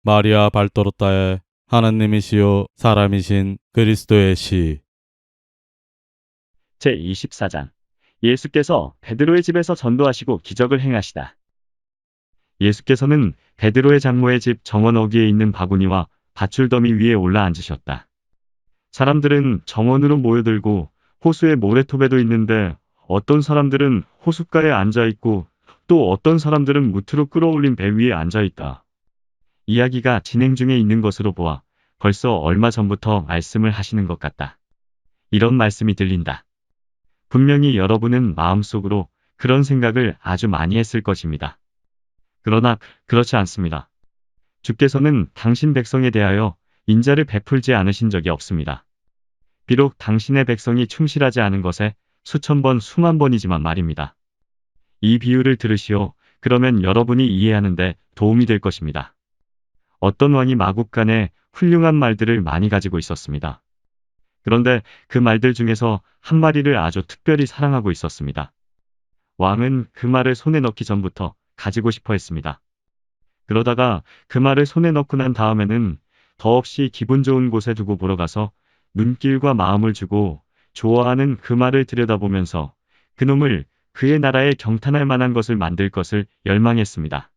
마리아 발도로타의 하나님이시요 사람이신 그리스도의 시. 제24장. 예수께서 베드로의 집에서 전도하시고 기적을 행하시다. 예수께서는 베드로의 장모의 집 정원 어귀에 있는 바구니와 밧줄더미 위에 올라 앉으셨다. 사람들은 정원으로 모여들고 호수에 모래톱에도 있는데 어떤 사람들은 호숫가에 앉아있고 또 어떤 사람들은 무트로 끌어올린 배 위에 앉아있다. 이야기가 진행 중에 있는 것으로 보아 벌써 얼마 전부터 말씀을 하시는 것 같다. 이런 말씀이 들린다. 분명히 여러분은 마음속으로 그런 생각을 아주 많이 했을 것입니다. 그러나 그렇지 않습니다. 주께서는 당신 백성에 대하여 인자를 베풀지 않으신 적이 없습니다. 비록 당신의 백성이 충실하지 않은 것에 수천 번, 수만 번이지만 말입니다. 이 비유를 들으시오. 그러면 여러분이 이해하는데 도움이 될 것입니다. 어떤 왕이 마국간에 훌륭한 말들을 많이 가지고 있었습니다. 그런데 그 말들 중에서 한 마리를 아주 특별히 사랑하고 있었습니다. 왕은 그 말을 손에 넣기 전부터 가지고 싶어 했습니다. 그러다가 그 말을 손에 넣고 난 다음에는 더없이 기분 좋은 곳에 두고 보러 가서 눈길과 마음을 주고 좋아하는 그 말을 들여다보면서 그놈을 그의 나라에 경탄할 만한 것을 만들 것을 열망했습니다.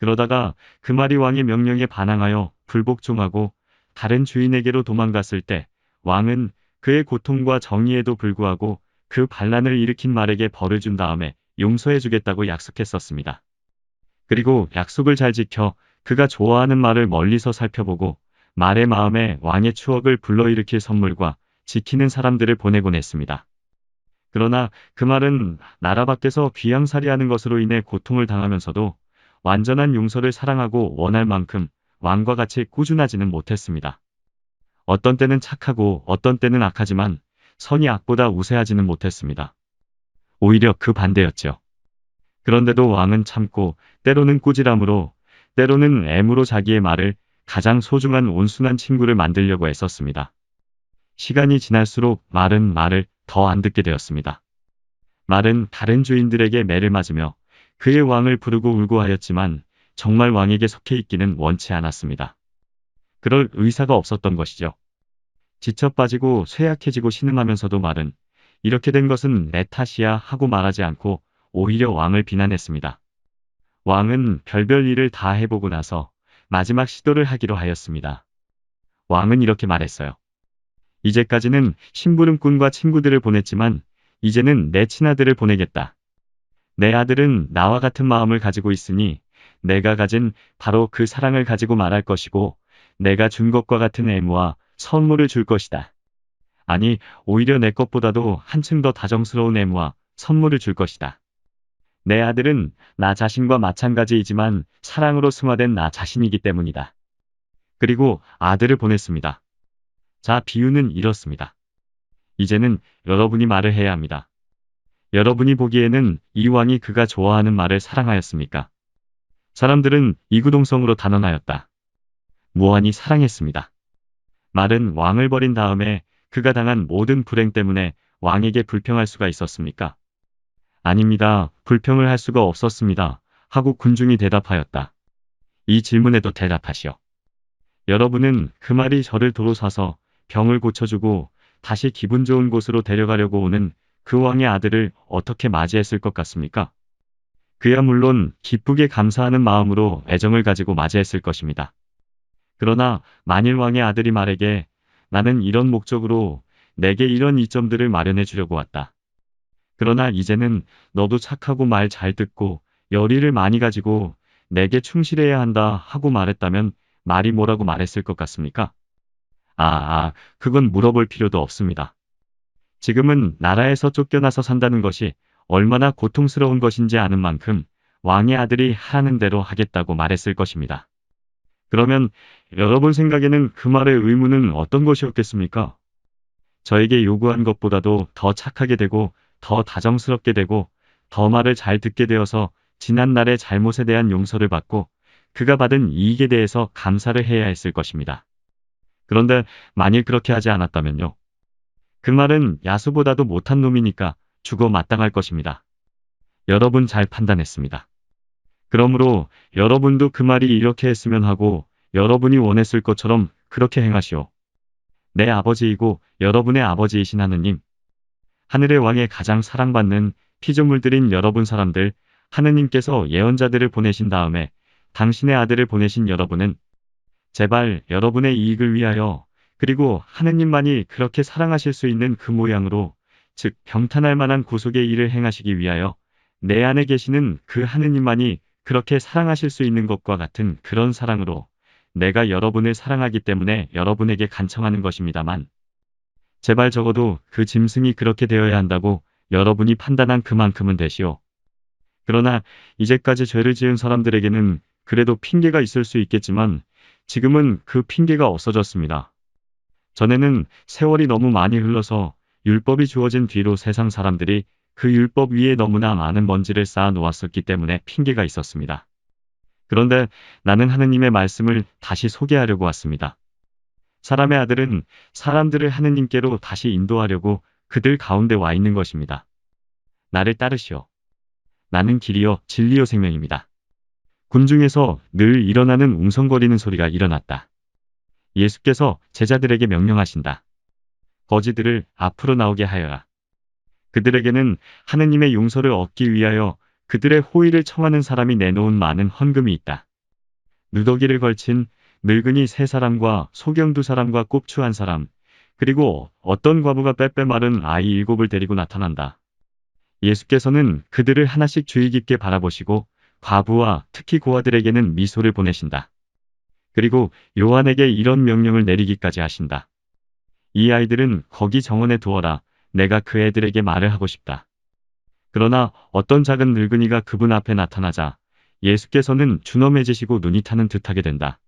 그러다가 그 말이 왕의 명령에 반항하여 불복종하고 다른 주인에게로 도망갔을 때 왕은 그의 고통과 정의에도 불구하고 그 반란을 일으킨 말에게 벌을 준 다음에 용서해 주겠다고 약속했었습니다. 그리고 약속을 잘 지켜 그가 좋아하는 말을 멀리서 살펴보고 말의 마음에 왕의 추억을 불러일으킬 선물과 지키는 사람들을 보내곤 했습니다. 그러나 그 말은 나라 밖에서 귀양살이하는 것으로 인해 고통을 당하면서도 완전한 용서를 사랑하고 원할 만큼 왕과 같이 꾸준하지는 못했습니다. 어떤 때는 착하고 어떤 때는 악하지만 선이 악보다 우세하지는 못했습니다. 오히려 그 반대였죠. 그런데도 왕은 참고 때로는 꾸지람으로 때로는 애무로 자기의 말을 가장 소중한 온순한 친구를 만들려고 애썼습니다. 시간이 지날수록 말은 말을 더 안 듣게 되었습니다. 말은 다른 주인들에게 매를 맞으며 그의 왕을 부르고 울고 하였지만 정말 왕에게 속해 있기는 원치 않았습니다. 그럴 의사가 없었던 것이죠. 지쳐 빠지고 쇠약해지고 신음하면서도 말은 이렇게 된 것은 내 탓이야 하고 말하지 않고 오히려 왕을 비난했습니다. 왕은 별별 일을 다 해보고 나서 마지막 시도를 하기로 하였습니다. 왕은 이렇게 말했어요. 이제까지는 심부름꾼과 친구들을 보냈지만 이제는 내 친아들을 보내겠다. 내 아들은 나와 같은 마음을 가지고 있으니 내가 가진 바로 그 사랑을 가지고 말할 것이고 내가 준 것과 같은 애무와 선물을 줄 것이다. 아니, 오히려 내 것보다도 한층 더 다정스러운 애무와 선물을 줄 것이다. 내 아들은 나 자신과 마찬가지이지만 사랑으로 승화된 나 자신이기 때문이다. 그리고 아들을 보냈습니다. 자, 비유는 이렇습니다. 이제는 여러분이 말을 해야 합니다. 여러분이 보기에는 이 왕이 그가 좋아하는 말을 사랑하였습니까? 사람들은 이구동성으로 단언하였다. 무한히 사랑했습니다. 말은 왕을 버린 다음에 그가 당한 모든 불행 때문에 왕에게 불평할 수가 있었습니까? 아닙니다. 불평을 할 수가 없었습니다. 하고 군중이 대답하였다. 이 질문에도 대답하시오. 여러분은 그 말이 저를 도로 사서 병을 고쳐주고 다시 기분 좋은 곳으로 데려가려고 오는 그 왕의 아들을 어떻게 맞이했을 것 같습니까? 그야 물론 기쁘게 감사하는 마음으로 애정을 가지고 맞이했을 것입니다. 그러나 만일 왕의 아들이 말에게 나는 이런 목적으로 내게 이런 이점들을 마련해 주려고 왔다. 그러나 이제는 너도 착하고 말 잘 듣고 열의를 많이 가지고 내게 충실해야 한다 하고 말했다면 말이 뭐라고 말했을 것 같습니까? 그건 물어볼 필요도 없습니다. 지금은 나라에서 쫓겨나서 산다는 것이 얼마나 고통스러운 것인지 아는 만큼 왕의 아들이 하라는 대로 하겠다고 말했을 것입니다. 그러면 여러분 생각에는 그 말의 의무는 어떤 것이었겠습니까? 저에게 요구한 것보다도 더 착하게 되고 더 다정스럽게 되고 더 말을 잘 듣게 되어서 지난날의 잘못에 대한 용서를 받고 그가 받은 이익에 대해서 감사를 해야 했을 것입니다. 그런데 만일 그렇게 하지 않았다면요. 그 말은 야수보다도 못한 놈이니까 죽어 마땅할 것입니다. 여러분 잘 판단했습니다. 그러므로 여러분도 그 말이 이렇게 했으면 하고 여러분이 원했을 것처럼 그렇게 행하시오. 내 아버지이고 여러분의 아버지이신 하느님, 하늘의 왕의 가장 사랑받는 피조물들인 여러분 사람들, 하느님께서 예언자들을 보내신 다음에 당신의 아들을 보내신 여러분은 제발 여러분의 이익을 위하여, 그리고 하느님만이 그렇게 사랑하실 수 있는 그 모양으로, 즉 병탄할 만한 구속의 일을 행하시기 위하여 내 안에 계시는 그 하느님만이 그렇게 사랑하실 수 있는 것과 같은 그런 사랑으로 내가 여러분을 사랑하기 때문에 여러분에게 간청하는 것입니다만, 제발 적어도 그 짐승이 그렇게 되어야 한다고 여러분이 판단한 그만큼은 되시오. 그러나 이제까지 죄를 지은 사람들에게는 그래도 핑계가 있을 수 있겠지만 지금은 그 핑계가 없어졌습니다. 전에는 세월이 너무 많이 흘러서 율법이 주어진 뒤로 세상 사람들이 그 율법 위에 너무나 많은 먼지를 쌓아 놓았었기 때문에 핑계가 있었습니다. 그런데 나는 하느님의 말씀을 다시 소개하려고 왔습니다. 사람의 아들은 사람들을 하느님께로 다시 인도하려고 그들 가운데 와 있는 것입니다. 나를 따르시오. 나는 길이요 진리요 생명입니다. 군중에서 늘 일어나는 웅성거리는 소리가 일어났다. 예수께서 제자들에게 명령하신다. 거지들을 앞으로 나오게 하여라. 그들에게는 하느님의 용서를 얻기 위하여 그들의 호의를 청하는 사람이 내놓은 많은 헌금이 있다. 누더기를 걸친 늙은이 3사람과 소경 2사람과 꼽추 1사람, 그리고 어떤 과부가 빼빼 마른 아이 7을 데리고 나타난다. 예수께서는 그들을 하나씩 주의 깊게 바라보시고 과부와 특히 고아들에게는 미소를 보내신다. 그리고 요한에게 이런 명령을 내리기까지 하신다. 이 아이들은 거기 정원에 두어라. 내가 그 애들에게 말을 하고 싶다. 그러나 어떤 작은 늙은이가 그분 앞에 나타나자 예수께서는 준엄해지시고 눈이 타는 듯하게 된다.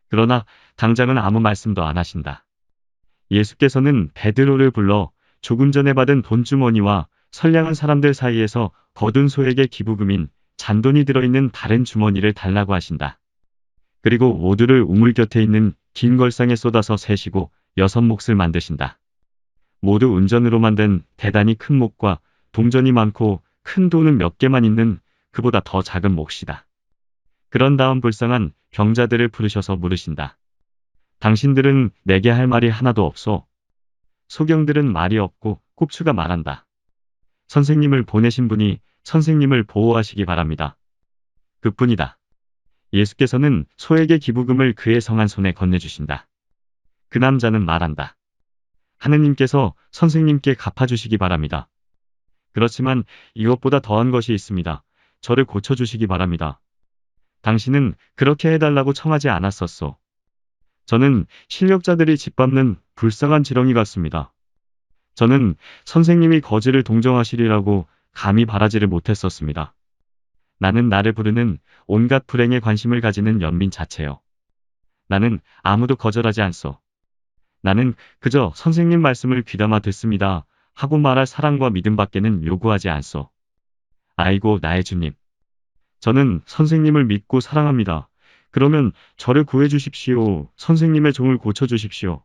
그러나 당장은 아무 말씀도 안 하신다. 예수께서는 베드로를 불러 조금 전에 받은 돈주머니와 선량한 사람들 사이에서 거둔 소에게 기부금인 잔돈이 들어있는 다른 주머니를 달라고 하신다. 그리고 모두를 우물 곁에 있는 긴 걸상에 쏟아서 세시고 6몫을 만드신다. 모두 운전으로 만든 대단히 큰 몫과 동전이 많고 큰 돈은 몇 개만 있는 그보다 더 작은 몫이다. 그런 다음 불쌍한 병자들을 부르셔서 물으신다. 당신들은 내게 할 말이 하나도 없소? 소경들은 말이 없고 꼽추가 말한다. 선생님을 보내신 분이 선생님을 보호하시기 바랍니다. 그뿐이다. 예수께서는 소에게 기부금을 그의 성한 손에 건네주신다. 그 남자는 말한다. 하느님께서 선생님께 갚아주시기 바랍니다. 그렇지만 이것보다 더한 것이 있습니다. 저를 고쳐주시기 바랍니다. 당신은 그렇게 해달라고 청하지 않았었소. 저는 실력자들이 짓밟는 불쌍한 지렁이 같습니다. 저는 선생님이 거지를 동정하시리라고 감히 바라지를 못했었습니다. 나는 나를 부르는 온갖 불행에 관심을 가지는 연민 자체요. 나는 아무도 거절하지 않소. 나는 그저 선생님 말씀을 귀담아 듣습니다 하고 말할 사랑과 믿음밖에는 요구하지 않소. 아이고 나의 주님. 저는 선생님을 믿고 사랑합니다. 그러면 저를 구해주십시오. 선생님의 종을 고쳐주십시오.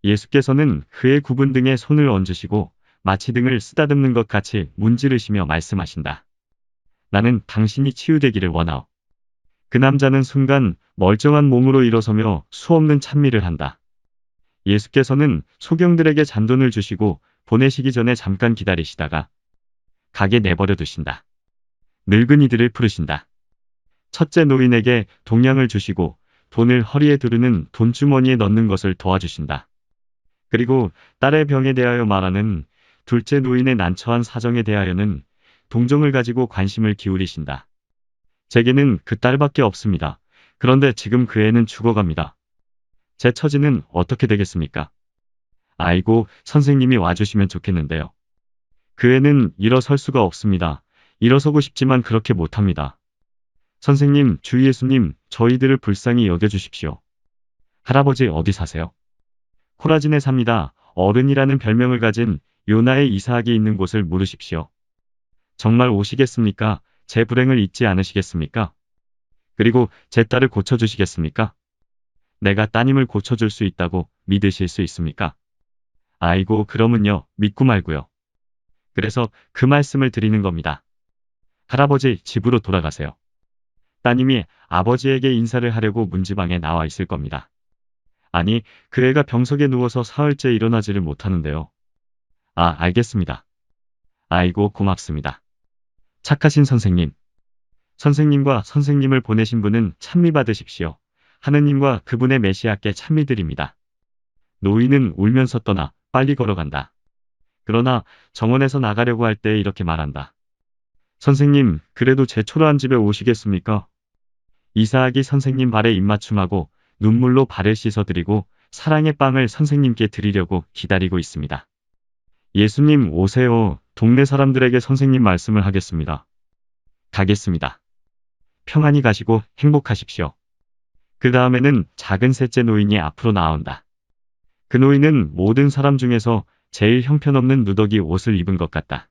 예수께서는 그의 굽은 등에 손을 얹으시고 마치 등을 쓰다듬는 것 같이 문지르시며 말씀하신다. 나는 당신이 치유되기를 원하오. 그 남자는 순간 멀쩡한 몸으로 일어서며 수없는 찬미를 한다. 예수께서는 소경들에게 잔돈을 주시고 보내시기 전에 잠깐 기다리시다가 가게 내버려 두신다. 늙은이들을 부르신다. 첫째 노인에게 동량을 주시고 돈을 허리에 두르는 돈주머니에 넣는 것을 도와주신다. 그리고 딸의 병에 대하여 말하는 둘째 노인의 난처한 사정에 대하여는 동정을 가지고 관심을 기울이신다. 제게는 그 딸밖에 없습니다. 그런데 지금 그 애는 죽어갑니다. 제 처지는 어떻게 되겠습니까? 아이고, 선생님이 와주시면 좋겠는데요. 그 애는 일어설 수가 없습니다. 일어서고 싶지만 그렇게 못합니다. 선생님, 주 예수님, 저희들을 불쌍히 여겨주십시오. 할아버지 어디 사세요? 코라진에 삽니다. 어른이라는 별명을 가진 요나의 이사학이 있는 곳을 물으십시오. 정말 오시겠습니까? 제 불행을 잊지 않으시겠습니까? 그리고 제 딸을 고쳐주시겠습니까? 내가 따님을 고쳐줄 수 있다고 믿으실 수 있습니까? 아이고, 그러면요, 믿고 말고요. 그래서 그 말씀을 드리는 겁니다. 할아버지, 집으로 돌아가세요. 따님이 아버지에게 인사를 하려고 문지방에 나와 있을 겁니다. 아니, 그 애가 병석에 누워서 사흘째 일어나지를 못하는데요. 아, 알겠습니다. 아이고, 고맙습니다. 착하신 선생님. 선생님과 선생님을 보내신 분은 찬미 받으십시오. 하느님과 그분의 메시아께 찬미드립니다. 노인은 울면서 떠나 빨리 걸어간다. 그러나 정원에서 나가려고 할 때 이렇게 말한다. 선생님, 그래도 제 초라한 집에 오시겠습니까? 이사학이 선생님 발에 입맞춤하고 눈물로 발을 씻어드리고 사랑의 빵을 선생님께 드리려고 기다리고 있습니다. 예수님 오세요. 동네 사람들에게 선생님 말씀을 하겠습니다. 가겠습니다. 평안히 가시고 행복하십시오. 그 다음에는 작은 셋째 노인이 앞으로 나온다. 그 노인은 모든 사람 중에서 제일 형편없는 누더기 옷을 입은 것 같다.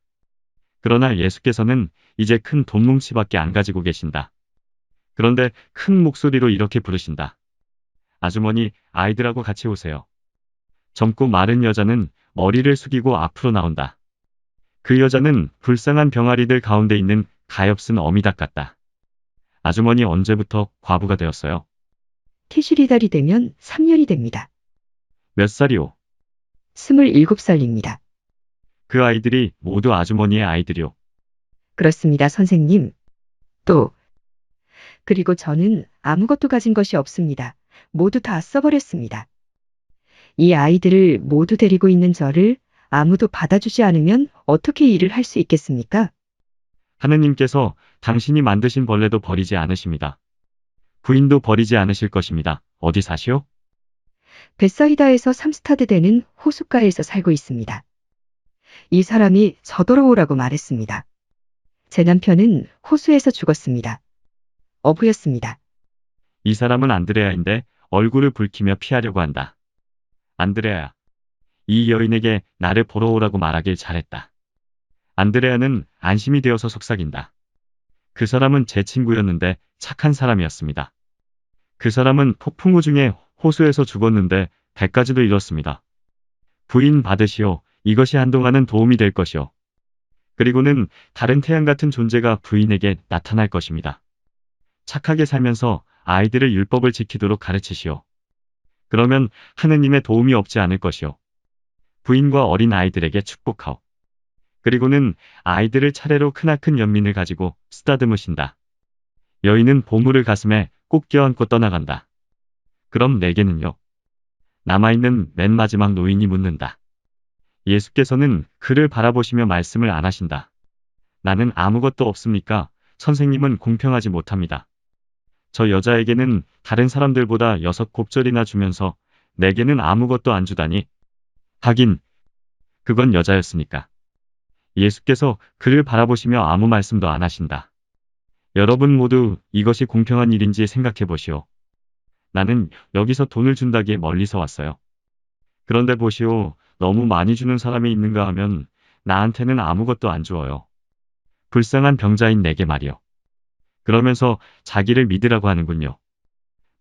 그러나 예수께서는 이제 큰 돈뭉치밖에 안 가지고 계신다. 그런데 큰 목소리로 이렇게 부르신다. 아주머니, 아이들하고 같이 오세요. 젊고 마른 여자는 머리를 숙이고 앞으로 나온다. 그 여자는 불쌍한 병아리들 가운데 있는 가엾은 어미닭 같다. 아주머니 언제부터 과부가 되었어요? 태실이달이 되면 3년이 됩니다. 몇 살이오? 27살입니다. 그 아이들이 모두 아주머니의 아이들이오. 그렇습니다, 선생님. 그리고 저는 아무것도 가진 것이 없습니다. 모두 다 써버렸습니다. 이 아이들을 모두 데리고 있는 저를 아무도 받아주지 않으면 어떻게 일을 할 수 있겠습니까? 하느님께서 당신이 만드신 벌레도 버리지 않으십니다. 부인도 버리지 않으실 것입니다. 어디 사시오? 베사이다에서 삼스타드 되는 호숫가에서 살고 있습니다. 이 사람이 저더러 오라고 말했습니다. 제 남편은 호수에서 죽었습니다. 어부였습니다. 이 사람은 안드레아인데 얼굴을 붉히며 피하려고 한다. 안드레아야, 이 여인에게 나를 보러 오라고 말하길 잘했다. 안드레아는 안심이 되어서 속삭인다. 그 사람은 제 친구였는데 착한 사람이었습니다. 그 사람은 폭풍우 중에 호수에서 죽었는데 배까지도 잃었습니다. 부인 받으시오. 이것이 한동안은 도움이 될 것이오. 그리고는 다른 태양 같은 존재가 부인에게 나타날 것입니다. 착하게 살면서 아이들을 율법을 지키도록 가르치시오. 그러면 하느님의 도움이 없지 않을 것이오. 부인과 어린 아이들에게 축복하오. 그리고는 아이들을 차례로 크나큰 연민을 가지고 쓰다듬으신다. 여인은 보물을 가슴에 꼭 껴안고 떠나간다. 그럼 내게는요? 남아있는 맨 마지막 노인이 묻는다. 예수께서는 그를 바라보시며 말씀을 안 하신다. 나는 아무것도 없습니까? 선생님은 공평하지 못합니다. 저 여자에게는 다른 사람들보다 6곱절이나 주면서 내게는 아무것도 안 주다니. 하긴 그건 여자였으니까. 예수께서 그를 바라보시며 아무 말씀도 안 하신다. 여러분 모두 이것이 공평한 일인지 생각해 보시오. 나는 여기서 돈을 준다기에 멀리서 왔어요. 그런데 보시오. 너무 많이 주는 사람이 있는가 하면 나한테는 아무것도 안 주어요. 불쌍한 병자인 내게 말이요. 그러면서 자기를 믿으라고 하는군요.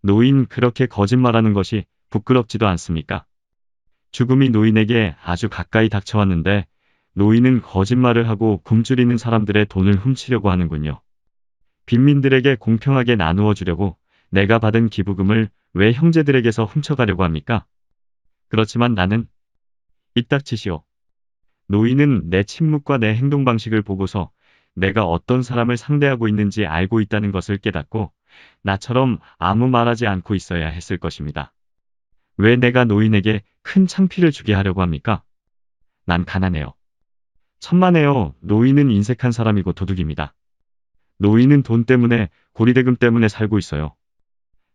노인 그렇게 거짓말하는 것이 부끄럽지도 않습니까? 죽음이 노인에게 아주 가까이 닥쳐왔는데 노인은 거짓말을 하고 굶주리는 사람들의 돈을 훔치려고 하는군요. 빈민들에게 공평하게 나누어 주려고 내가 받은 기부금을 왜 형제들에게서 훔쳐가려고 합니까? 그렇지만 나는 이딱지시오. 노인은 내 침묵과 내 행동 방식을 보고서 내가 어떤 사람을 상대하고 있는지 알고 있다는 것을 깨닫고 나처럼 아무 말하지 않고 있어야 했을 것입니다. 왜 내가 노인에게 큰 창피를 주게 하려고 합니까? 난 가난해요. 천만에요. 노인은 인색한 사람이고 도둑입니다. 노인은 돈 때문에 고리대금 때문에 살고 있어요.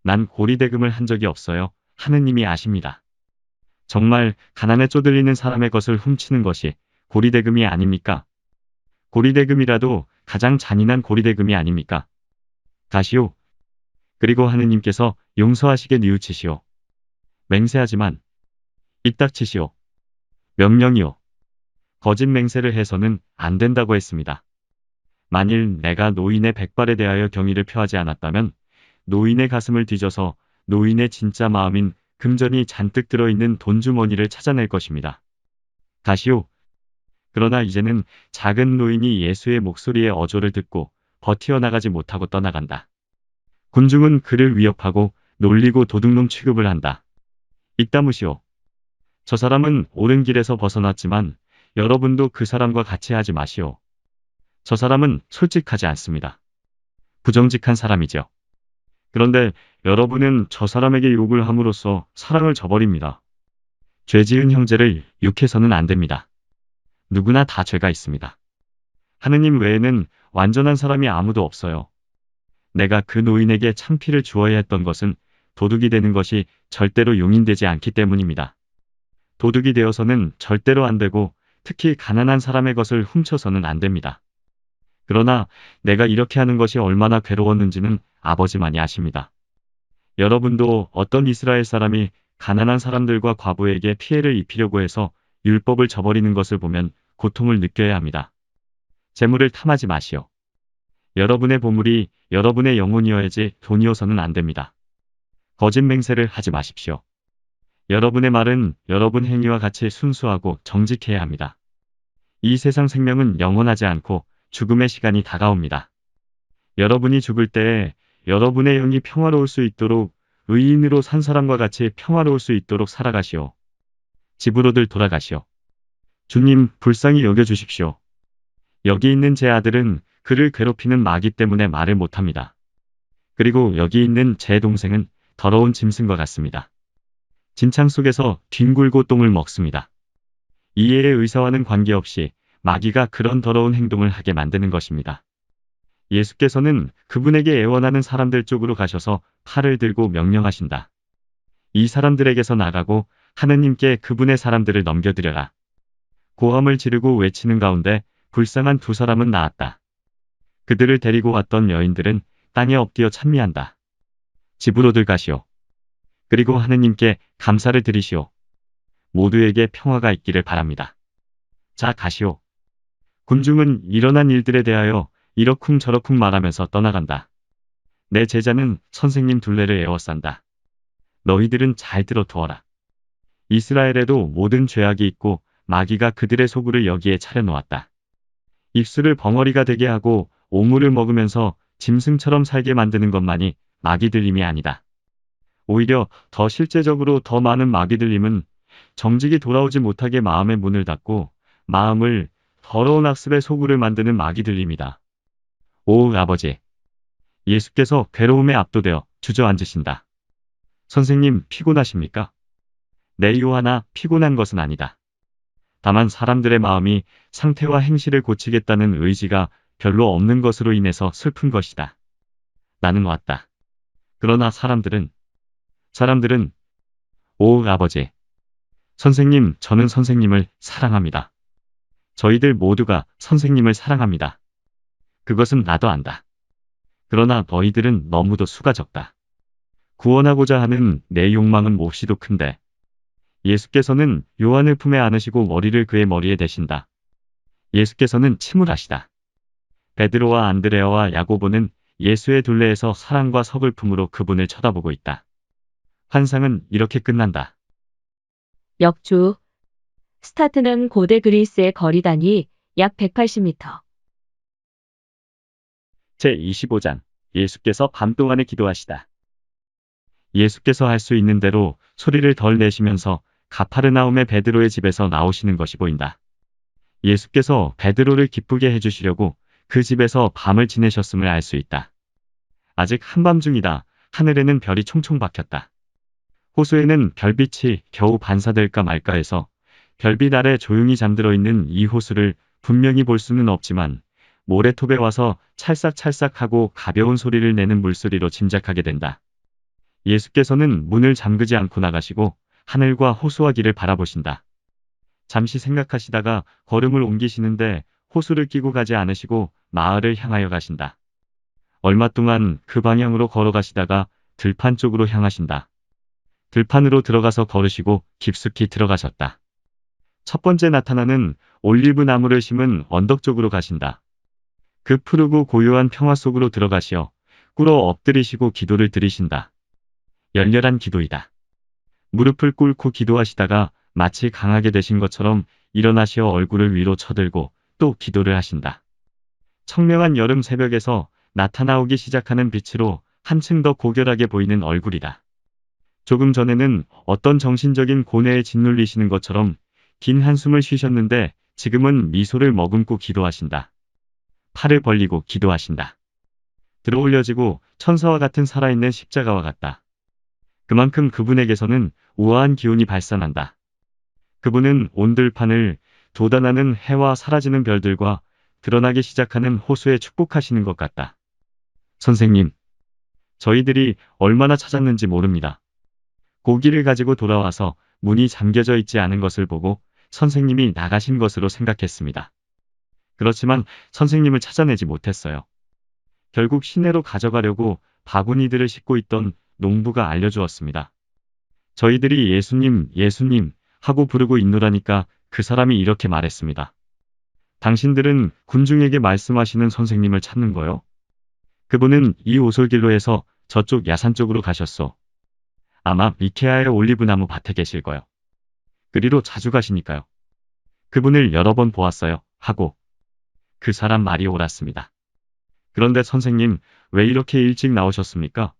난 고리대금을 한 적이 없어요. 하느님이 아십니다. 정말 가난에 쪼들리는 사람의 것을 훔치는 것이 고리대금이 아닙니까? 고리대금이라도 가장 잔인한 고리대금이 아닙니까? 가시오. 그리고 하느님께서 용서하시게 뉘우치시오. 맹세하지만 이딱치시오. 명령이오. 거짓 맹세를 해서는 안 된다고 했습니다. 만일 내가 노인의 백발에 대하여 경의를 표하지 않았다면 노인의 가슴을 뒤져서 노인의 진짜 마음인 금전이 잔뜩 들어있는 돈주머니를 찾아낼 것입니다. 가시오. 그러나 이제는 작은 노인이 예수의 목소리의 어조를 듣고 버티어 나가지 못하고 떠나간다. 군중은 그를 위협하고 놀리고 도둑놈 취급을 한다. 이따무시오. 저 사람은 옳은 길에서 벗어났지만 여러분도 그 사람과 같이 하지 마시오. 저 사람은 솔직하지 않습니다. 부정직한 사람이죠. 그런데 여러분은 저 사람에게 욕을 함으로써 사랑을 저버립니다. 죄 지은 형제를 욕해서는 안 됩니다. 누구나 다 죄가 있습니다. 하느님 외에는 완전한 사람이 아무도 없어요. 내가 그 노인에게 창피를 주어야 했던 것은 도둑이 되는 것이 절대로 용인되지 않기 때문입니다. 도둑이 되어서는 절대로 안 되고 특히 가난한 사람의 것을 훔쳐서는 안 됩니다. 그러나 내가 이렇게 하는 것이 얼마나 괴로웠는지는 아버지만이 아십니다. 여러분도 어떤 이스라엘 사람이 가난한 사람들과 과부에게 피해를 입히려고 해서 율법을 저버리는 것을 보면 고통을 느껴야 합니다. 재물을 탐하지 마시오. 여러분의 보물이 여러분의 영혼이어야지 돈이어서는 안 됩니다. 거짓 맹세를 하지 마십시오. 여러분의 말은 여러분 행위와 같이 순수하고 정직해야 합니다. 이 세상 생명은 영원하지 않고 죽음의 시간이 다가옵니다. 여러분이 죽을 때에 여러분의 영이 평화로울 수 있도록 의인으로 산 사람과 같이 평화로울 수 있도록 살아가시오. 집으로들 돌아가시오. 주님, 불쌍히 여겨주십시오. 여기 있는 제 아들은 그를 괴롭히는 마귀 때문에 말을 못합니다. 그리고 여기 있는 제 동생은 더러운 짐승과 같습니다. 진창 속에서 뒹굴고 똥을 먹습니다. 이해의 의사와는 관계없이 마귀가 그런 더러운 행동을 하게 만드는 것입니다. 예수께서는 그분에게 애원하는 사람들 쪽으로 가셔서 팔을 들고 명령하신다. 이 사람들에게서 나가고 하느님께 그분의 사람들을 넘겨드려라. 고함을 지르고 외치는 가운데 불쌍한 두 사람은 나았다. 그들을 데리고 왔던 여인들은 땅에 엎드려 찬미한다. 집으로들 가시오. 그리고 하느님께 감사를 드리시오. 모두에게 평화가 있기를 바랍니다. 자, 가시오. 군중은 일어난 일들에 대하여 이러쿵저러쿵 말하면서 떠나간다. 내 제자는 선생님 둘레를 에워싼다. 너희들은 잘 들어두어라. 이스라엘에도 모든 죄악이 있고 마귀가 그들의 소굴을 여기에 차려놓았다. 입술을 벙어리가 되게 하고 오물을 먹으면서 짐승처럼 살게 만드는 것만이 마귀 들림이 아니다. 오히려 더 실제적으로 더 많은 마귀 들림은 정직이 돌아오지 못하게 마음의 문을 닫고 마음을 더러운 악습의 소굴을 만드는 마귀 들림이다. 오 아버지. 예수께서 괴로움에 압도되어 주저앉으신다. 선생님, 피곤하십니까? 내 요하나 피곤한 것은 아니다. 다만 사람들의 마음이 상태와 행실을 고치겠다는 의지가 별로 없는 것으로 인해서 슬픈 것이다. 나는 왔다. 그러나 사람들은 오 아버지. 선생님, 저는 선생님을 사랑합니다. 저희들 모두가 선생님을 사랑합니다. 그것은 나도 안다. 그러나 너희들은 너무도 수가 적다. 구원하고자 하는 내 욕망은 몹시도 큰데. 예수께서는 요한을 품에 안으시고 머리를 그의 머리에 대신다. 예수께서는 침울하시다. 베드로와 안드레아와 야고보는 예수의 둘레에서 사랑과 서글픔으로 그분을 쳐다보고 있다. 환상은 이렇게 끝난다. 역주. 스타트는 고대 그리스의 거리 단위 약 180m. 제25장. 예수께서 밤 동안에 기도하시다. 예수께서 할 수 있는 대로 소리를 덜 내시면서 가파르나움의 베드로의 집에서 나오시는 것이 보인다. 예수께서 베드로를 기쁘게 해주시려고 그 집에서 밤을 지내셨음을 알 수 있다. 아직 한밤중이다. 하늘에는 별이 총총 박혔다. 호수에는 별빛이 겨우 반사될까 말까 해서 별빛 아래 조용히 잠들어 있는 이 호수를 분명히 볼 수는 없지만 모래톱에 와서 찰싹찰싹하고 가벼운 소리를 내는 물소리로 짐작하게 된다. 예수께서는 문을 잠그지 않고 나가시고 하늘과 호수와 길을 바라보신다. 잠시 생각하시다가 걸음을 옮기시는데 호수를 끼고 가지 않으시고 마을을 향하여 가신다. 얼마 동안 그 방향으로 걸어가시다가 들판 쪽으로 향하신다. 들판으로 들어가서 걸으시고 깊숙이 들어가셨다. 첫 번째 나타나는 올리브 나무를 심은 언덕 쪽으로 가신다. 그 푸르고 고요한 평화 속으로 들어가시어 꿇어 엎드리시고 기도를 드리신다. 열렬한 기도이다. 무릎을 꿇고 기도하시다가 마치 강하게 되신 것처럼 일어나시어 얼굴을 위로 쳐들고 또 기도를 하신다. 청명한 여름 새벽에서 나타나오기 시작하는 빛으로 한층 더 고결하게 보이는 얼굴이다. 조금 전에는 어떤 정신적인 고뇌에 짓눌리시는 것처럼 긴 한숨을 쉬셨는데 지금은 미소를 머금고 기도하신다. 팔을 벌리고 기도하신다. 들어올려지고 천사와 같은 살아있는 십자가와 같다. 그만큼 그분에게서는 우아한 기운이 발산한다. 그분은 온 들판을 돋아나는 해와 사라지는 별들과 드러나기 시작하는 호수에 축복하시는 것 같다. 선생님, 저희들이 얼마나 찾았는지 모릅니다. 고기를 가지고 돌아와서 문이 잠겨져 있지 않은 것을 보고 선생님이 나가신 것으로 생각했습니다. 그렇지만 선생님을 찾아내지 못했어요. 결국 시내로 가져가려고 바구니들을 싣고 있던 농부가 알려주었습니다. 저희들이 예수님, 예수님 하고 부르고 있노라니까 그 사람이 이렇게 말했습니다. 당신들은 군중에게 말씀하시는 선생님을 찾는 거요. 그분은 이 오솔길로 해서 저쪽 야산 쪽으로 가셨소. 아마 미케아의 올리브나무 밭에 계실 거요. 그리로 자주 가시니까요. 그분을 여러 번 보았어요. 하고 그 사람 말이 옳았습니다. 그런데 선생님, 왜 이렇게 일찍 나오셨습니까?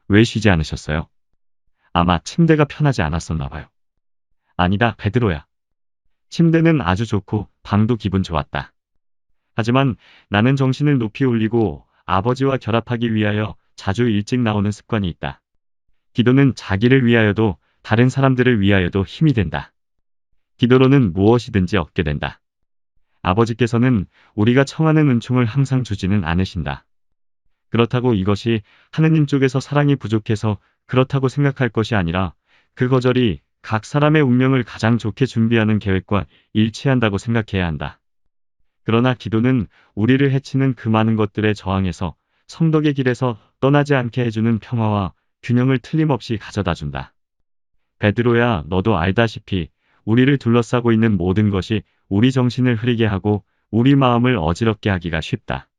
왜 쉬지 않으셨어요? 아마 침대가 편하지 않았었나 봐요. 아니다, 베드로야. 침대는 아주 좋고 방도 기분 좋았다. 하지만 나는 정신을 높이 올리고 아버지와 결합하기 위하여 자주 일찍 나오는 습관이 있다. 기도는 자기를 위하여도 다른 사람들을 위하여도 힘이 된다. 기도로는 무엇이든지 얻게 된다. 아버지께서는 우리가 청하는 은총을 항상 주지는 않으신다. 그렇다고 이것이 하느님 쪽에서 사랑이 부족해서 그렇다고 생각할 것이 아니라 그 거절이 각 사람의 운명을 가장 좋게 준비하는 계획과 일치한다고 생각해야 한다. 그러나 기도는 우리를 해치는 그 많은 것들에 저항해서 성덕의 길에서 떠나지 않게 해주는 평화와 균형을 틀림없이 가져다준다. 베드로야, 너도 알다시피 우리를 둘러싸고 있는 모든 것이 우리 정신을 흐리게 하고 우리 마음을 어지럽게 하기가 쉽다.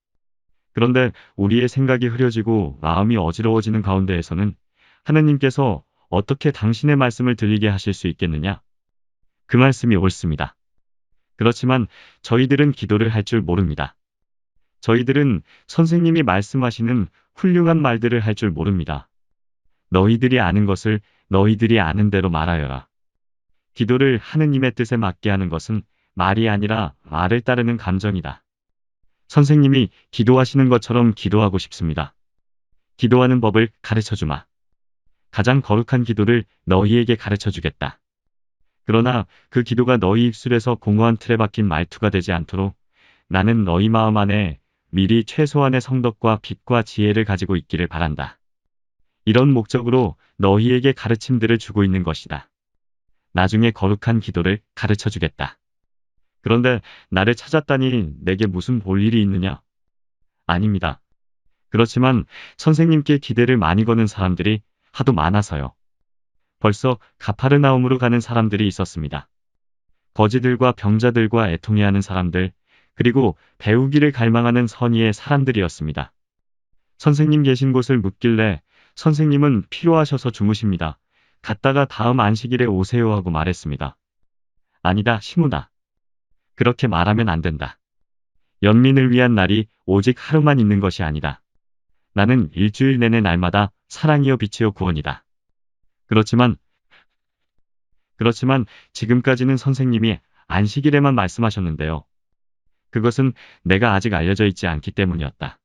그런데 우리의 생각이 흐려지고 마음이 어지러워지는 가운데에서는 하느님께서 어떻게 당신의 말씀을 들리게 하실 수 있겠느냐? 그 말씀이 옳습니다. 그렇지만 저희들은 기도를 할 줄 모릅니다. 저희들은 선생님이 말씀하시는 훌륭한 말들을 할 줄 모릅니다. 너희들이 아는 것을 너희들이 아는 대로 말하여라. 기도를 하느님의 뜻에 맞게 하는 것은 말이 아니라 말을 따르는 감정이다. 선생님이 기도하시는 것처럼 기도하고 싶습니다. 기도하는 법을 가르쳐주마. 가장 거룩한 기도를 너희에게 가르쳐주겠다. 그러나 그 기도가 너희 입술에서 공허한 틀에 박힌 말투가 되지 않도록 나는 너희 마음 안에 미리 최소한의 성덕과 빛과 지혜를 가지고 있기를 바란다. 이런 목적으로 너희에게 가르침들을 주고 있는 것이다. 나중에 거룩한 기도를 가르쳐주겠다. 그런데 나를 찾았다니 내게 무슨 볼 일이 있느냐? 아닙니다. 그렇지만 선생님께 기대를 많이 거는 사람들이 하도 많아서요. 벌써 가파르나움으로 가는 사람들이 있었습니다. 거지들과 병자들과 애통해하는 사람들, 그리고 배우기를 갈망하는 선의의 사람들이었습니다. 선생님 계신 곳을 묻길래 선생님은 피로하셔서 주무십니다. 갔다가 다음 안식일에 오세요 하고 말했습니다. 아니다, 시무다. 그렇게 말하면 안 된다. 연민을 위한 날이 오직 하루만 있는 것이 아니다. 나는 일주일 내내 날마다 사랑이요 빛이요 구원이다. 그렇지만 지금까지는 선생님이 안식일에만 말씀하셨는데요. 그것은 내가 아직 알려져 있지 않기 때문이었다.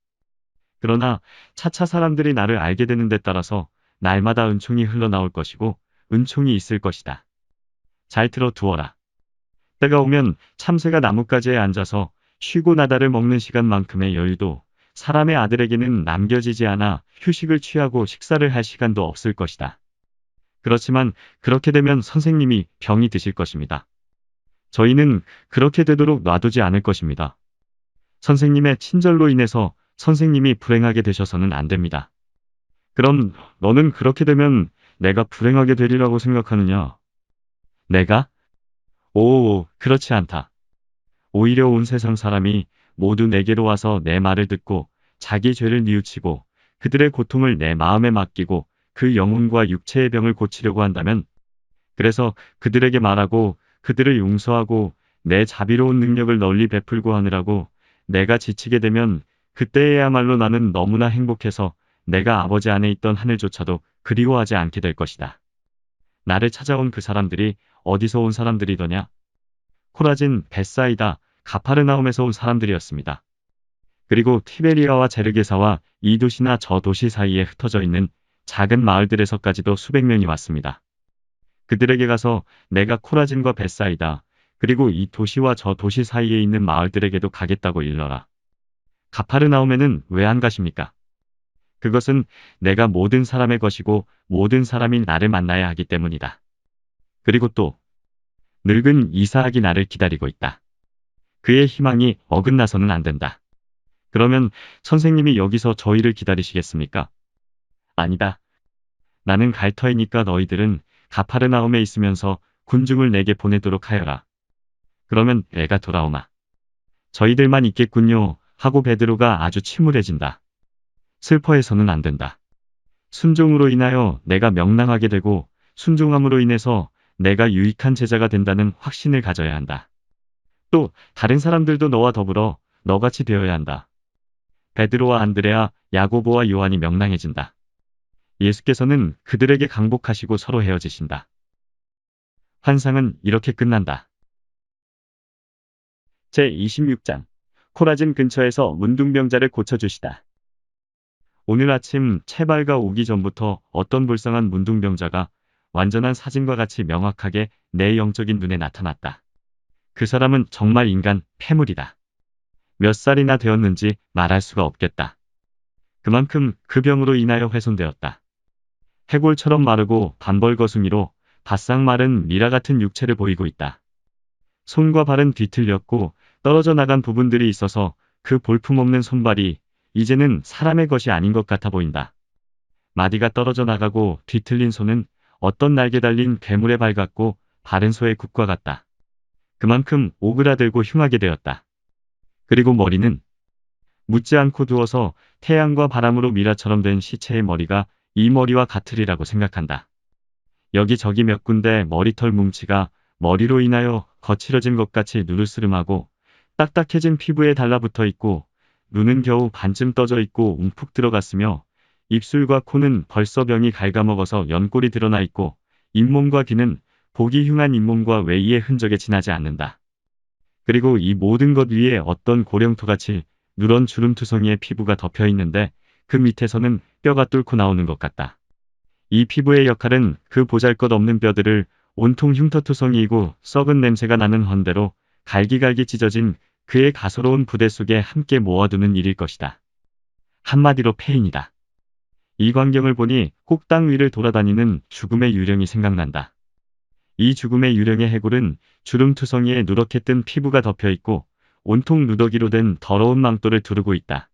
그러나 차차 사람들이 나를 알게 되는 데 따라서 날마다 은총이 흘러나올 것이고 은총이 있을 것이다. 잘 들어 두어라. 때가 오면 참새가 나뭇가지에 앉아서 쉬고 나다를 먹는 시간만큼의 여유도 사람의 아들에게는 남겨지지 않아 휴식을 취하고 식사를 할 시간도 없을 것이다. 그렇지만 그렇게 되면 선생님이 병이 드실 것입니다. 저희는 그렇게 되도록 놔두지 않을 것입니다. 선생님의 친절로 인해서 선생님이 불행하게 되셔서는 안 됩니다. 그럼 너는 그렇게 되면 내가 불행하게 되리라고 생각하느냐? 내가? 오, 그렇지 않다. 오히려 온 세상 사람이 모두 내게로 와서 내 말을 듣고 자기 죄를 뉘우치고 그들의 고통을 내 마음에 맡기고 그 영혼과 육체의 병을 고치려고 한다면, 그래서 그들에게 말하고 그들을 용서하고 내 자비로운 능력을 널리 베풀고 하느라고 내가 지치게 되면 그때에야말로 나는 너무나 행복해서 내가 아버지 안에 있던 하늘조차도 그리워하지 않게 될 것이다. 나를 찾아온 그 사람들이 어디서 온 사람들이더냐? 코라진, 벳사이다, 가파르나움에서 온 사람들이었습니다. 그리고 티베리아와 제르게사와 이 도시나 저 도시 사이에 흩어져 있는 작은 마을들에서까지도 수백 명이 왔습니다. 그들에게 가서 내가 코라진과 벳사이다, 그리고 이 도시와 저 도시 사이에 있는 마을들에게도 가겠다고 일러라. 가파르나움에는 왜 안 가십니까? 그것은 내가 모든 사람의 것이고 모든 사람이 나를 만나야 하기 때문이다. 그리고 또 늙은 이사학이 나를 기다리고 있다. 그의 희망이 어긋나서는 안 된다. 그러면 선생님이 여기서 저희를 기다리시겠습니까? 아니다. 나는 갈 터이니까 너희들은 가파르나움에 있으면서 군중을 내게 보내도록 하여라. 그러면 애가 돌아오마. 저희들만 있겠군요. 하고 베드로가 아주 침울해진다. 슬퍼해서는 안 된다. 순종으로 인하여 내가 명랑하게 되고 순종함으로 인해서 내가 유익한 제자가 된다는 확신을 가져야 한다. 또 다른 사람들도 너와 더불어 너같이 되어야 한다. 베드로와 안드레아, 야고보와 요한이 명랑해진다. 예수께서는 그들에게 강복하시고 서로 헤어지신다. 환상은 이렇게 끝난다. 제26장 코라진 근처에서 문둥병자를 고쳐주시다. 오늘 아침 채발가 오기 전부터 어떤 불쌍한 문둥병자가 완전한 사진과 같이 명확하게 내 영적인 눈에 나타났다. 그 사람은 정말 인간 폐물이다. 몇 살이나 되었는지 말할 수가 없겠다. 그만큼 그 병으로 인하여 훼손되었다. 해골처럼 마르고 반벌거숭이로 바싹 마른 미라 같은 육체를 보이고 있다. 손과 발은 뒤틀렸고 떨어져 나간 부분들이 있어서 그 볼품없는 손발이 이제는 사람의 것이 아닌 것 같아 보인다. 마디가 떨어져 나가고 뒤틀린 손은 어떤 날개 달린 괴물의 발 같고 바른 소의 굽과 같다. 그만큼 오그라들고 흉하게 되었다. 그리고 머리는 묻지 않고 두어서 태양과 바람으로 미라처럼 된 시체의 머리가 이 머리와 같으리라고 생각한다. 여기저기 몇 군데 머리털 뭉치가 머리로 인하여 거칠어진 것 같이 누르스름하고 딱딱해진 피부에 달라붙어 있고 눈은 겨우 반쯤 떠져 있고 움푹 들어갔으며 입술과 코는 벌써 병이 갉아먹어서 연골이 드러나 있고 잇몸과 귀는 보기 흉한 잇몸과 외이의 흔적에 지나지 않는다. 그리고 이 모든 것 위에 어떤 고령토같이 누런 주름투성이의 피부가 덮여 있는데 그 밑에서는 뼈가 뚫고 나오는 것 같다. 이 피부의 역할은 그 보잘것없는 뼈들을 온통 흉터투성이이고 썩은 냄새가 나는 헌대로 갈기갈기 찢어진 그의 가소로운 부대 속에 함께 모아두는 일일 것이다. 한마디로 폐인이다. 이 광경을 보니 꼭 땅 위를 돌아다니는 죽음의 유령이 생각난다. 이 죽음의 유령의 해골은 주름투성이에 누렇게 뜬 피부가 덮여있고 온통 누더기로 된 더러운 망토를 두르고 있다.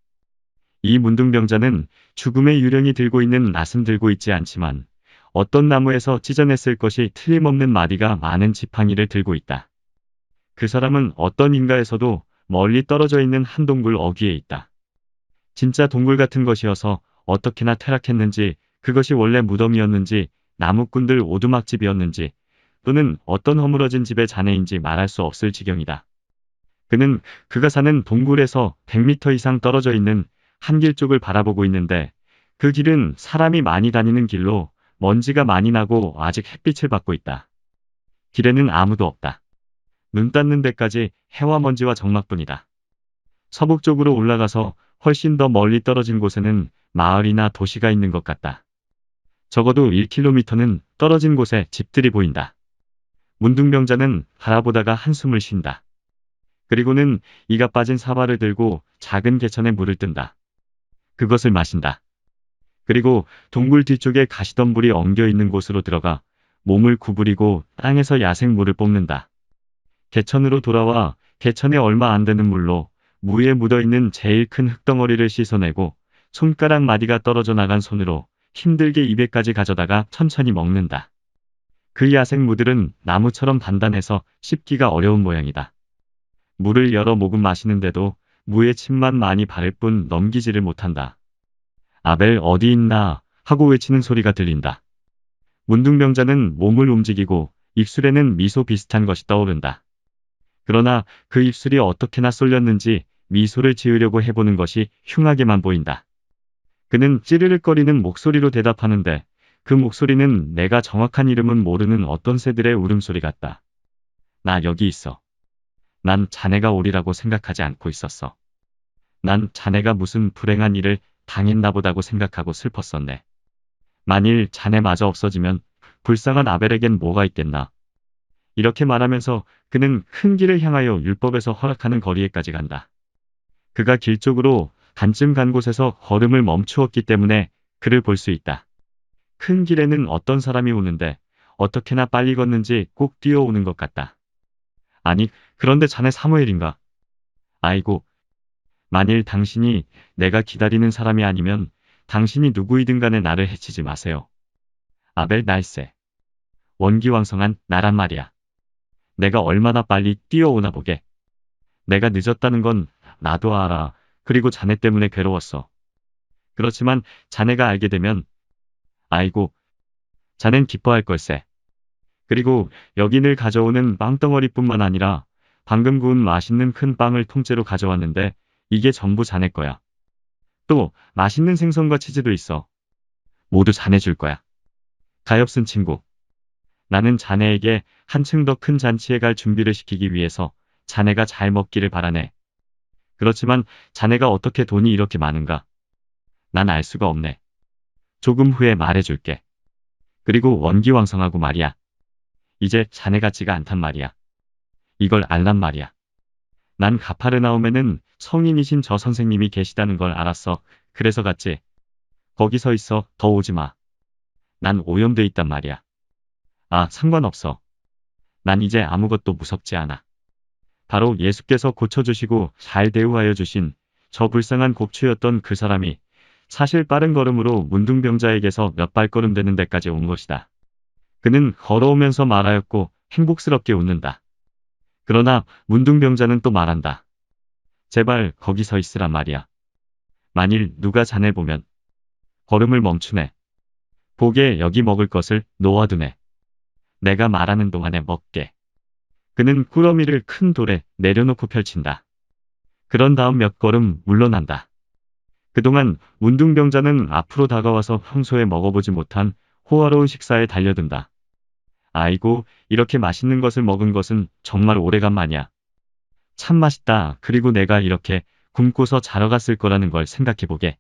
이 문둥병자는 죽음의 유령이 들고 있는 낫은 들고 있지 않지만 어떤 나무에서 찢어냈을 것이 틀림없는 마디가 많은 지팡이를 들고 있다. 그 사람은 어떤 인가에서도 멀리 떨어져 있는 한 동굴 어귀에 있다. 진짜 동굴 같은 것이어서 어떻게나 퇴락했는지 그것이 원래 무덤이었는지 나무꾼들 오두막집이었는지 또는 어떤 허물어진 집의 자네인지 말할 수 없을 지경이다. 그는 그가 사는 동굴에서 100m 이상 떨어져 있는 한 길 쪽을 바라보고 있는데 그 길은 사람이 많이 다니는 길로 먼지가 많이 나고 아직 햇빛을 받고 있다. 길에는 아무도 없다. 눈 닿는 데까지 해와 먼지와 적막뿐이다. 서북쪽으로 올라가서 훨씬 더 멀리 떨어진 곳에는 마을이나 도시가 있는 것 같다. 적어도 1km는 떨어진 곳에 집들이 보인다. 문둥병자는 바라보다가 한숨을 쉰다. 그리고는 이가 빠진 사발을 들고 작은 개천에 물을 뜬다. 그것을 마신다. 그리고 동굴 뒤쪽에 가시덤불이 엉겨 있는 곳으로 들어가 몸을 구부리고 땅에서 야생물을 뽑는다. 개천으로 돌아와 개천에 얼마 안 되는 물로 무에 묻어있는 제일 큰 흙덩어리를 씻어내고 손가락 마디가 떨어져 나간 손으로 힘들게 입에까지 가져다가 천천히 먹는다. 그 야생무들은 나무처럼 단단해서 씹기가 어려운 모양이다. 물을 여러 모금 마시는데도 무에 침만 많이 바를 뿐 넘기지를 못한다. 아벨 어디 있나 하고 외치는 소리가 들린다. 문둥병자는 몸을 움직이고 입술에는 미소 비슷한 것이 떠오른다. 그러나 그 입술이 어떻게나 쏠렸는지 미소를 지으려고 해보는 것이 흉하게만 보인다. 그는 찌르륵거리는 목소리로 대답하는데 그 목소리는 내가 정확한 이름은 모르는 어떤 새들의 울음소리 같다. 나 여기 있어. 난 자네가 오리라고 생각하지 않고 있었어. 난 자네가 무슨 불행한 일을 당했나 보다고 생각하고 슬펐었네. 만일 자네마저 없어지면 불쌍한 아벨에겐 뭐가 있겠나. 이렇게 말하면서 그는 큰 길을 향하여 율법에서 허락하는 거리에까지 간다. 그가 길 쪽으로 반쯤 간 곳에서 걸음을 멈추었기 때문에 그를 볼 수 있다. 큰 길에는 어떤 사람이 오는데 어떻게나 빨리 걷는지 꼭 뛰어오는 것 같다. 아니, 그런데 자네 사무엘인가? 아이고, 만일 당신이 내가 기다리는 사람이 아니면 당신이 누구이든 간에 나를 해치지 마세요. 아벨 날세. 원기왕성한 나란 말이야. 내가 얼마나 빨리 뛰어오나 보게. 내가 늦었다는 건 나도 알아. 그리고 자네 때문에 괴로웠어. 그렇지만 자네가 알게 되면 아이고, 자넨 기뻐할 걸세. 그리고 여기 늘 가져오는 빵덩어리뿐만 아니라 방금 구운 맛있는 큰 빵을 통째로 가져왔는데 이게 전부 자네 거야. 또 맛있는 생선과 치즈도 있어. 모두 자네 줄 거야. 가엾은 친구. 나는 자네에게 한층 더 큰 잔치에 갈 준비를 시키기 위해서 자네가 잘 먹기를 바라네. 그렇지만 자네가 어떻게 돈이 이렇게 많은가? 난 알 수가 없네. 조금 후에 말해줄게. 그리고 원기왕성하고 말이야. 이제 자네 같지가 않단 말이야. 이걸 알란 말이야. 난 가파르나움에는 성인이신 저 선생님이 계시다는 걸 알았어. 그래서 갔지. 거기 서 있어. 더 오지 마. 난 오염돼 있단 말이야. 아, 상관없어. 난 이제 아무것도 무섭지 않아. 바로 예수께서 고쳐주시고 잘 대우하여 주신 저 불쌍한 곡추였던 그 사람이 사실 빠른 걸음으로 문둥병자에게서 몇 발걸음 되는 데까지 온 것이다. 그는 걸어오면서 말하였고 행복스럽게 웃는다. 그러나 문둥병자는 또 말한다. 제발 거기 서 있으란 말이야. 만일 누가 자네 보면 걸음을 멈추네. 보게 여기 먹을 것을 놓아두네. 내가 말하는 동안에 먹게. 그는 꾸러미를 큰 돌에 내려놓고 펼친다. 그런 다음 몇 걸음 물러난다. 그동안 문둥병자는 앞으로 다가와서 평소에 먹어보지 못한 호화로운 식사에 달려든다. 아이고, 이렇게 맛있는 것을 먹은 것은 정말 오래간만이야. 참 맛있다. 그리고 내가 이렇게 굶고서 자러 갔을 거라는 걸 생각해보게.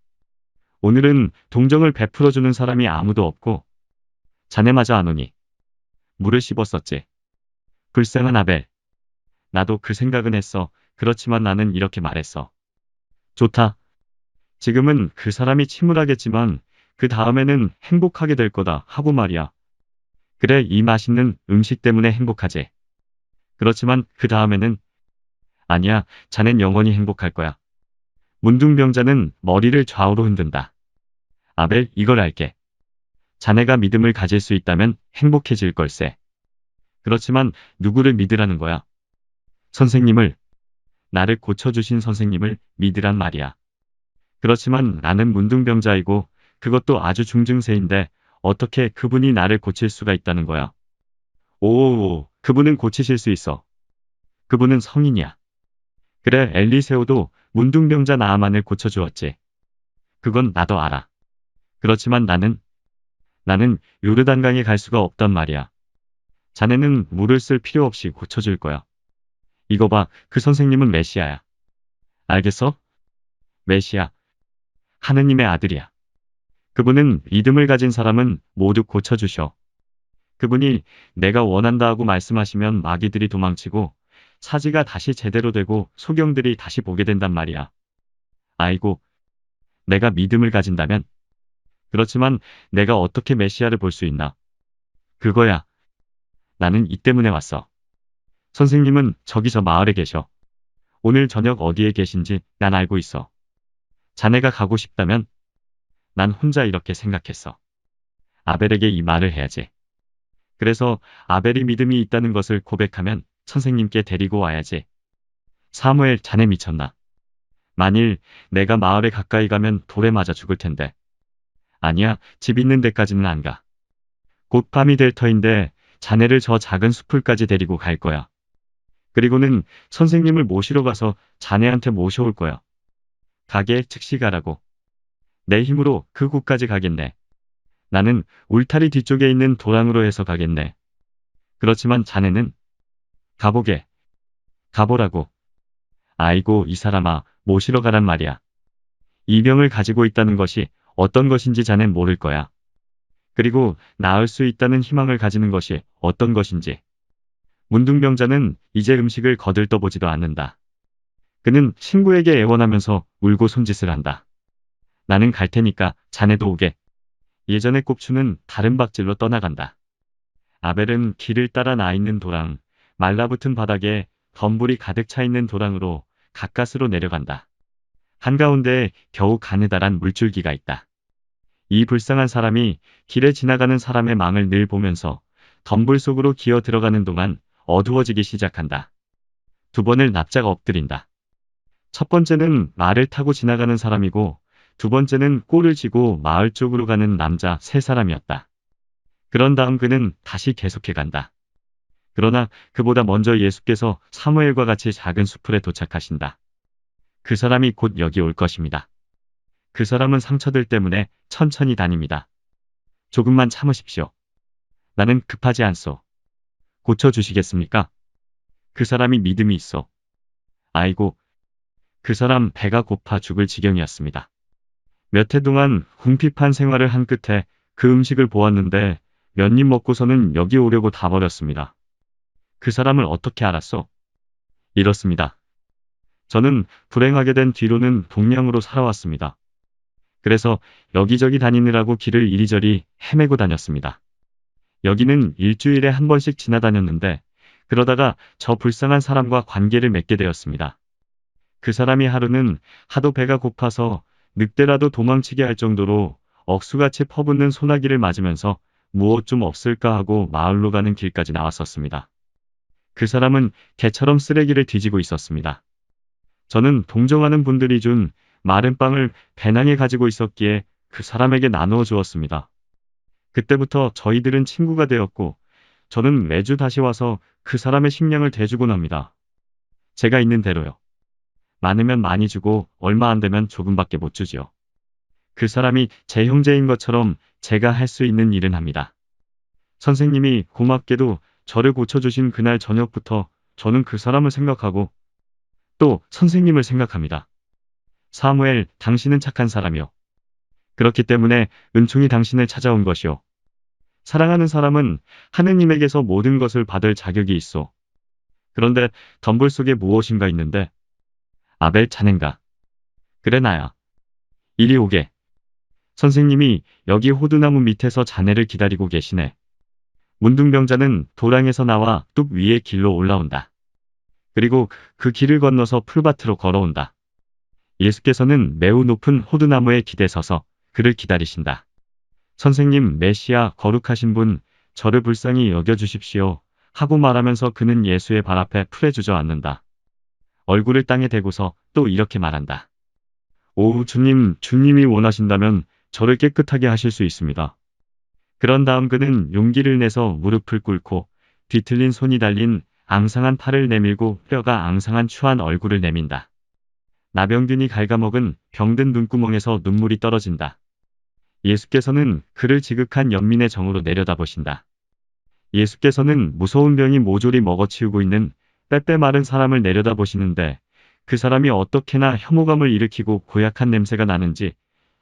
오늘은 동정을 베풀어주는 사람이 아무도 없고 자네마저 안 오니. 물을 씹었었지. 불쌍한 아벨. 나도 그 생각은 했어. 그렇지만 나는 이렇게 말했어. 좋다. 지금은 그 사람이 침울하겠지만 그 다음에는 행복하게 될 거다 하고 말이야. 그래, 이 맛있는 음식 때문에 행복하지. 그렇지만 그 다음에는 아니야, 자넨 영원히 행복할 거야. 문둥병자는 머리를 좌우로 흔든다. 아벨, 이걸 알게. 자네가 믿음을 가질 수 있다면 행복해질 걸세. 그렇지만 누구를 믿으라는 거야? 선생님을. 나를 고쳐주신 선생님을 믿으란 말이야. 그렇지만 나는 문둥병자이고 그것도 아주 중증세인데 어떻게 그분이 나를 고칠 수가 있다는 거야? 오오오, 그분은 고치실 수 있어. 그분은 성인이야. 그래, 엘리세오도 문둥병자 나아만을 고쳐주었지. 그건 나도 알아. 그렇지만 나는 요르단강에 갈 수가 없단 말이야. 자네는 물을 쓸 필요 없이 고쳐줄 거야. 이거 봐, 그 선생님은 메시아야. 알겠어? 메시아. 하느님의 아들이야. 그분은 믿음을 가진 사람은 모두 고쳐주셔. 그분이 내가 원한다 하고 말씀하시면 마귀들이 도망치고 사지가 다시 제대로 되고 소경들이 다시 보게 된단 말이야. 아이고, 내가 믿음을 가진다면? 그렇지만 내가 어떻게 메시아를 볼 수 있나? 그거야. 나는 이 때문에 왔어. 선생님은 저기 저 마을에 계셔. 오늘 저녁 어디에 계신지 난 알고 있어. 자네가 가고 싶다면? 난 혼자 이렇게 생각했어. 아벨에게 이 말을 해야지. 그래서 아벨이 믿음이 있다는 것을 고백하면 선생님께 데리고 와야지. 사무엘, 자네 미쳤나? 만일 내가 마을에 가까이 가면 돌에 맞아 죽을 텐데. 아니야, 집 있는 데까지는 안 가. 곧 밤이 될 터인데 자네를 저 작은 숲을까지 데리고 갈 거야. 그리고는 선생님을 모시러 가서 자네한테 모셔올 거야. 가게 즉시 가라고. 내 힘으로 그 곳까지 가겠네. 나는 울타리 뒤쪽에 있는 도랑으로 해서 가겠네. 그렇지만 자네는 가보게. 가보라고. 아이고 이 사람아 모시러 가란 말이야. 이 병을 가지고 있다는 것이 어떤 것인지 자넨 모를 거야. 그리고 나을 수 있다는 희망을 가지는 것이 어떤 것인지. 문둥병자는 이제 음식을 거들떠보지도 않는다. 그는 친구에게 애원하면서 울고 손짓을 한다. 나는 갈 테니까 자네도 오게. 예전의 꼽추는 다른 박질로 떠나간다. 아벨은 길을 따라 나 있는 도랑, 말라붙은 바닥에 덤불이 가득 차 있는 도랑으로 가까스로 내려간다. 한가운데에 겨우 가느다란 물줄기가 있다. 이 불쌍한 사람이 길에 지나가는 사람의 망을 늘 보면서 덤불 속으로 기어 들어가는 동안 어두워지기 시작한다. 두 번을 납작 엎드린다. 첫 번째는 말을 타고 지나가는 사람이고 두 번째는 꼴을 쥐고 마을 쪽으로 가는 남자 세 사람이었다. 그런 다음 그는 다시 계속해 간다. 그러나 그보다 먼저 예수께서 사무엘과 같이 작은 수풀에 도착하신다. 그 사람이 곧 여기 올 것입니다. 그 사람은 상처들 때문에 천천히 다닙니다. 조금만 참으십시오. 나는 급하지 않소. 고쳐주시겠습니까? 그 사람이 믿음이 있어. 아이고, 그 사람 배가 고파 죽을 지경이었습니다. 몇 해 동안 궁핍한 생활을 한 끝에 그 음식을 보았는데 몇 입 먹고서는 여기 오려고 다 버렸습니다. 그 사람을 어떻게 알았소? 이렇습니다. 저는 불행하게 된 뒤로는 동량으로 살아왔습니다. 그래서 여기저기 다니느라고 길을 이리저리 헤매고 다녔습니다. 여기는 일주일에 한 번씩 지나다녔는데 그러다가 저 불쌍한 사람과 관계를 맺게 되었습니다. 그 사람이 하루는 하도 배가 고파서 늑대라도 도망치게 할 정도로 억수같이 퍼붓는 소나기를 맞으면서 무엇 좀 없을까 하고 마을로 가는 길까지 나왔었습니다. 그 사람은 개처럼 쓰레기를 뒤지고 있었습니다. 저는 동정하는 분들이 준 마른 빵을 배낭에 가지고 있었기에 그 사람에게 나누어 주었습니다. 그때부터 저희들은 친구가 되었고 저는 매주 다시 와서 그 사람의 식량을 대주곤 합니다. 제가 있는 대로요. 많으면 많이 주고 얼마 안 되면 조금밖에 못 주지요. 그 사람이 제 형제인 것처럼 제가 할 수 있는 일은 합니다. 선생님이 고맙게도 저를 고쳐주신 그날 저녁부터 저는 그 사람을 생각하고 또 선생님을 생각합니다. 사무엘, 당신은 착한 사람이요. 그렇기 때문에 은총이 당신을 찾아온 것이요. 사랑하는 사람은 하느님에게서 모든 것을 받을 자격이 있어. 그런데 덤불 속에 무엇인가 있는데 아벨 자넨가? 그래 나야. 이리 오게. 선생님이 여기 호두나무 밑에서 자네를 기다리고 계시네. 문둥병자는 도랑에서 나와 뚝 위에 길로 올라온다. 그리고 그 길을 건너서 풀밭으로 걸어온다. 예수께서는 매우 높은 호두나무에 기대 서서 그를 기다리신다. 선생님, 메시아, 거룩하신 분, 저를 불쌍히 여겨주십시오. 하고 말하면서 그는 예수의 발 앞에 풀에 주저앉는다. 얼굴을 땅에 대고서 또 이렇게 말한다. 오 주님, 주님이 원하신다면 저를 깨끗하게 하실 수 있습니다. 그런 다음 그는 용기를 내서 무릎을 꿇고 뒤틀린 손이 달린 앙상한 팔을 내밀고 뼈가 앙상한 추한 얼굴을 내민다. 나병균이 갉아먹은 병든 눈구멍에서 눈물이 떨어진다. 예수께서는 그를 지극한 연민의 정으로 내려다보신다. 예수께서는 무서운 병이 모조리 먹어치우고 있는 빼빼 마른 사람을 내려다보시는데 그 사람이 어떻게나 혐오감을 일으키고 고약한 냄새가 나는지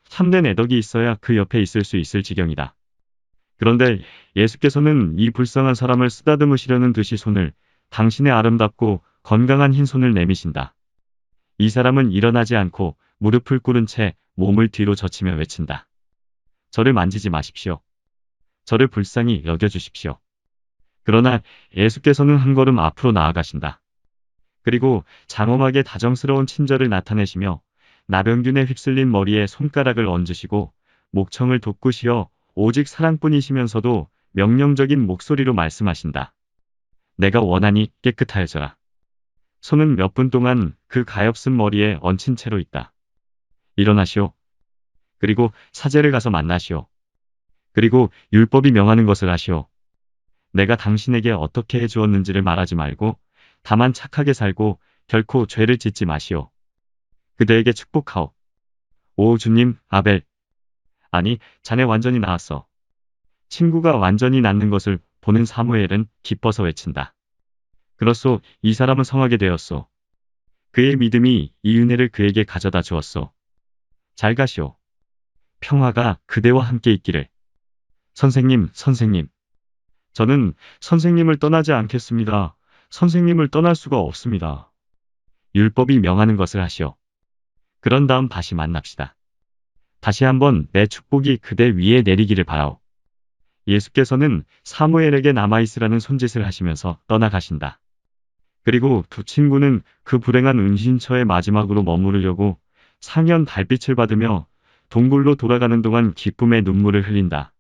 참된 애덕이 있어야 그 옆에 있을 수 있을 지경이다. 그런데 예수께서는 이 불쌍한 사람을 쓰다듬으시려는 듯이 손을 당신의 아름답고 건강한 흰 손을 내미신다. 이 사람은 일어나지 않고 무릎을 꿇은 채 몸을 뒤로 젖히며 외친다. 저를 만지지 마십시오. 저를 불쌍히 여겨주십시오. 그러나 예수께서는 한 걸음 앞으로 나아가신다. 그리고 장엄하게 다정스러운 친절을 나타내시며 나병균에 휩쓸린 머리에 손가락을 얹으시고 목청을 돋구시어 오직 사랑뿐이시면서도 명령적인 목소리로 말씀하신다. 내가 원하니 깨끗하여져라. 손은 몇 분 동안 그 가엾은 머리에 얹힌 채로 있다. 일어나시오. 그리고 사제를 가서 만나시오. 그리고 율법이 명하는 것을 하시오. 내가 당신에게 어떻게 해주었는지를 말하지 말고 다만 착하게 살고 결코 죄를 짓지 마시오. 그대에게 축복하오. 오 주님, 아벨, 아니, 자네 완전히 나았어. 친구가 완전히 낫는 것을 보는 사무엘은 기뻐서 외친다. 그렇소, 이 사람은 성하게 되었소. 그의 믿음이 이 은혜를 그에게 가져다 주었소. 잘 가시오. 평화가 그대와 함께 있기를. 선생님, 선생님. 저는 선생님을 떠나지 않겠습니다. 선생님을 떠날 수가 없습니다. 율법이 명하는 것을 하시오. 그런 다음 다시 만납시다. 다시 한번 내 축복이 그대 위에 내리기를 바라오. 예수께서는 사무엘에게 남아있으라는 손짓을 하시면서 떠나가신다. 그리고 두 친구는 그 불행한 은신처에 마지막으로 머무르려고 상현 달빛을 받으며 동굴로 돌아가는 동안 기쁨의 눈물을 흘린다.